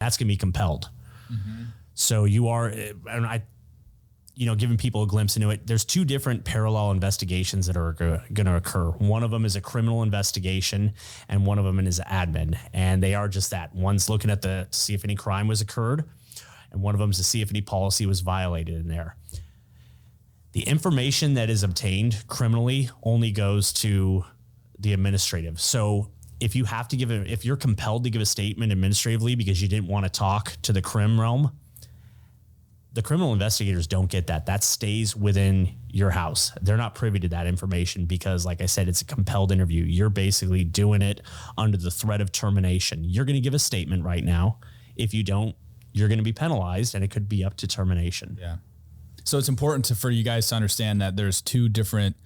That's going to be compelled. So you are, and I, giving people a glimpse into it. There's two different parallel investigations that are going to occur. One of them is a criminal investigation, and one of them is admin, and they are just that. One's looking at to see if any crime was occurred, and one of them is to see if any policy was violated in there. The information that is obtained criminally only goes to the administrative. So if you have to if you're compelled to give a statement administratively because you didn't want to talk to the crim realm, the criminal investigators don't get that. That stays within your house. They're not privy to that information because, like I said, it's a compelled interview. You're basically doing it under the threat of termination. You're going to give a statement right now. If you don't, you're going to be penalized, and it could be up to termination. Yeah. So it's important for you guys to understand that there's two different,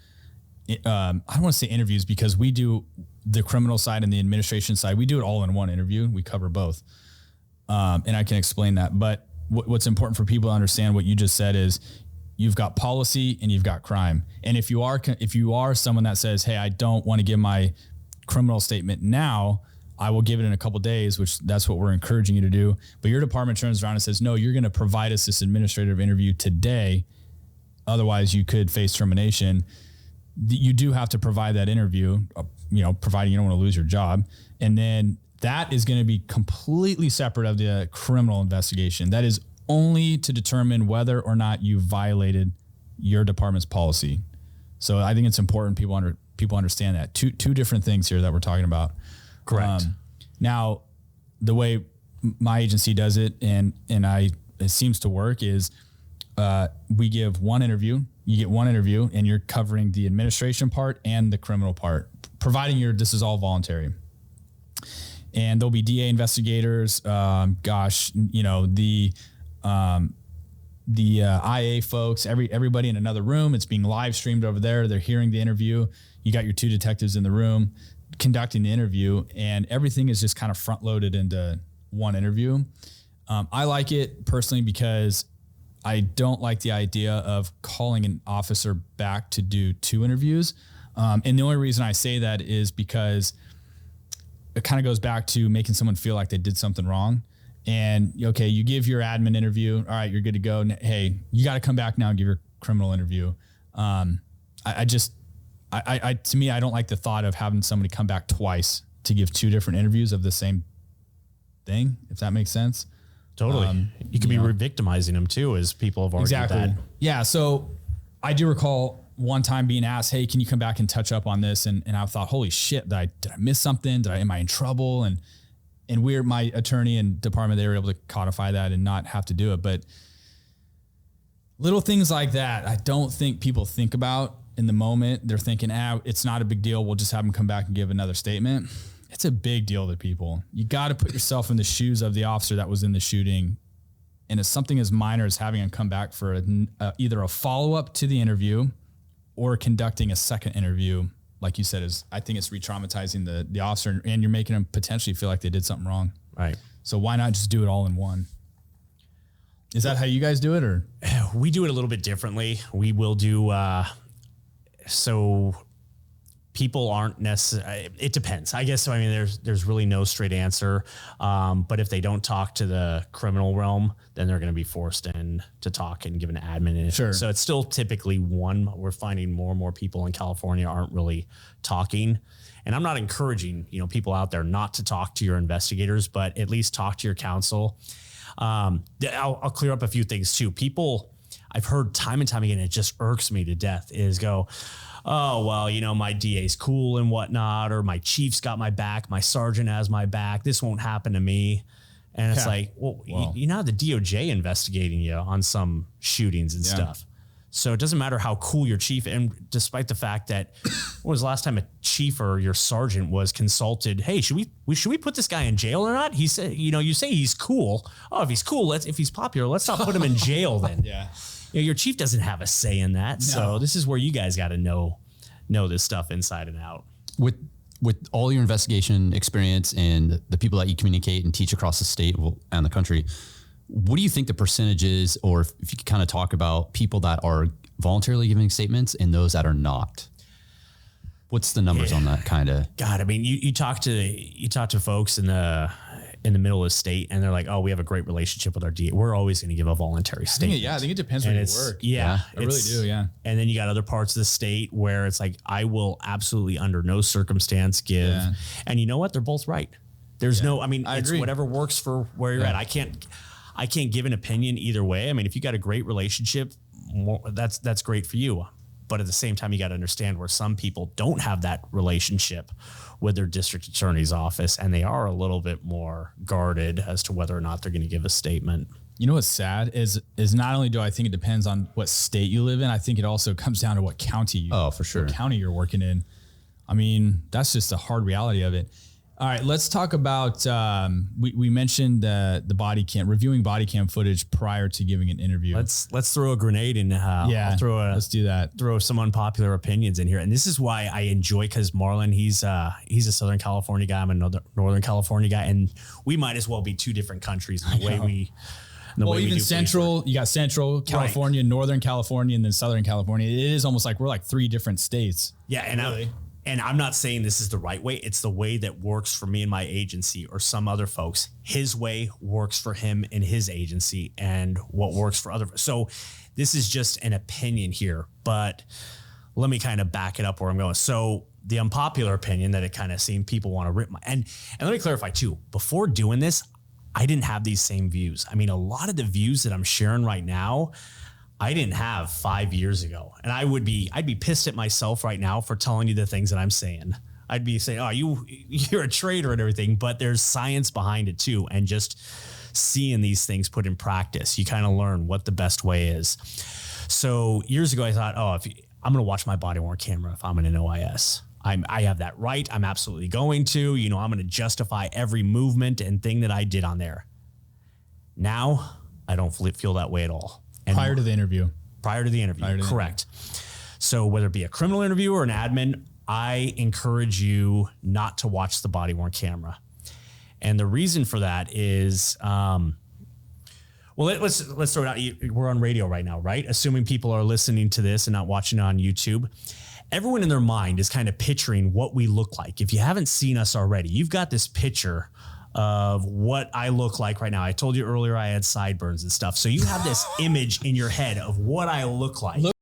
I don't want to say interviews, because we do the criminal side and the administration side. We do it all in one interview. We cover both. And I can explain that. But what's important for people to understand what you just said is you've got policy and you've got crime. And if you are someone that says, hey, I don't want to give my criminal statement now, I will give it in a couple of days, which that's what we're encouraging you to do. But your department turns around and says, no, you're going to provide us this administrative interview today. Otherwise you could face termination. You do have to provide that interview, providing you don't want to lose your job. And then that is going to be completely separate of the criminal investigation. That is only to determine whether or not you violated your department's policy. So I think it's important people understand that. Two different things here that we're talking about. Correct. Now, the way my agency does it, and it seems to work, is we give one interview. You get one interview, and you're covering the administration part and the criminal part, providing this is all voluntary. And there'll be DA investigators. The IA folks, everybody in another room. It's being live streamed over there. They're hearing the interview. You got your two detectives in the room conducting the interview, and everything is just kind of front loaded into one interview. I like it personally because I don't like the idea of calling an officer back to do two interviews. And the only reason I say that is because it kind of goes back to making someone feel like they did something wrong. And okay, you give your admin interview. All right, you're good to go. Hey, you got to come back now and give your criminal interview. To me, I don't like the thought of having somebody come back twice to give two different interviews of the same thing, if that makes sense. Totally. You could be re-victimizing them too, as people have argued that. Yeah. So I do recall one time being asked, hey, can you come back and touch up on this? And I thought, holy shit, did I miss something? Am I in trouble? And my attorney and department, they were able to codify that and not have to do it. But little things like that, I don't think people think about in the moment. They're thinking, it's not a big deal. We'll just have them come back and give another statement. It's a big deal to people. You got to put yourself in the shoes of the officer that was in the shooting. And it's something as minor as having them come back for either a follow-up to the interview or conducting a second interview. Like you said, I think it's re-traumatizing the officer, and you're making them potentially feel like they did something wrong. Right. So why not just do it all in one? Is that how you guys do it, or? We do it a little bit differently. We will do, so people aren't necessarily, it depends, I guess. So, I mean, there's really no straight answer. But if they don't talk to the criminal realm, then they're going to be forced in to talk and give an admin. Sure. So it's still typically one. We're finding more and more people in California aren't really talking. And I'm not encouraging, people out there not to talk to your investigators, but at least talk to your counsel. I'll clear up a few things too. People, I've heard time and time again, it just irks me to death, is go, oh, well, my DA's cool and whatnot, or my chief's got my back, my sergeant has my back, this won't happen to me. And it's like, well, you know, the DOJ investigating you on some shootings and stuff. So it doesn't matter how cool your chief, and despite the fact that when was the last time a chief or your sergeant was consulted, hey, should we put this guy in jail or not? He said, you say he's cool. Oh, if he's cool, if he's popular, let's not put him in jail then. Yeah. Your chief doesn't have a say in that. No. So this is where you guys got to know this stuff inside and out. With all your investigation experience and the people that you communicate and teach across the state and the country, what do you think the percentage is, or if you could kind of talk about people that are voluntarily giving statements and those that are not? What's the numbers on that kind of? God, I mean, you talk to folks in in the middle of the state and they're like, oh, we have a great relationship with our DA. We're always going to give a voluntary statement. I think it depends where you work. Yeah, I really do. Yeah. And then you got other parts of the state where it's like, I will absolutely under no circumstance give. Yeah. And you know what? They're both right. There's no, I mean, it's whatever works for where you're at. I can't give an opinion either way. I mean, if you got a great relationship, that's great for you. But at the same time, you got to understand where some people don't have that relationship with their district attorney's office, and they are a little bit more guarded as to whether or not they're going to give a statement. You know what's sad is not only do I think it depends on what state you live in, I think it also comes down to what county for sure. What county you're working in. I mean, that's just a hard reality of it. All right, let's talk about, we mentioned the body cam, reviewing body cam footage prior to giving an interview. Let's throw a grenade in. Let's do that. Throw some unpopular opinions in here. And this is why I enjoy, because Marlon, he's a Southern California guy. I'm a Northern California guy. And we might as well be two different countries in the way we even Central, you got Central California, right. Northern California, and then Southern California. It is almost like we're like three different states. Yeah. And really. And I'm not saying this is the right way. It's the way that works for me and my agency or some other folks. His way works for him and his agency and what works for other. So this is just an opinion here, but let me kind of back it up where I'm going. So the unpopular opinion that it kind of seemed people want to rip my, and let me clarify too, before doing this, I didn't have these same views. I mean, a lot of the views that I'm sharing right now, I didn't have 5 years ago. And I'd be pissed at myself right now for telling you the things that I'm saying. I'd be saying, oh, you're a traitor and everything, but there's science behind it too. And just seeing these things put in practice, you kind of learn what the best way is. So years ago, I thought, I'm going to watch my body worn camera if I'm in an OIS. I have that right. I'm absolutely going to, I'm going to justify every movement and thing that I did on there. Now I don't feel that way at all. And prior to the interview, correct. So whether it be a criminal interview or an admin, I encourage you not to watch the body worn camera. And the reason for that is, let's throw it out. We're on radio right now, right? Assuming people are listening to this and not watching it on YouTube. Everyone in their mind is kind of picturing what we look like. If you haven't seen us already, you've got this picture of what I look like right now. I told you earlier I had sideburns and stuff. So you have this image in your head of what I look like.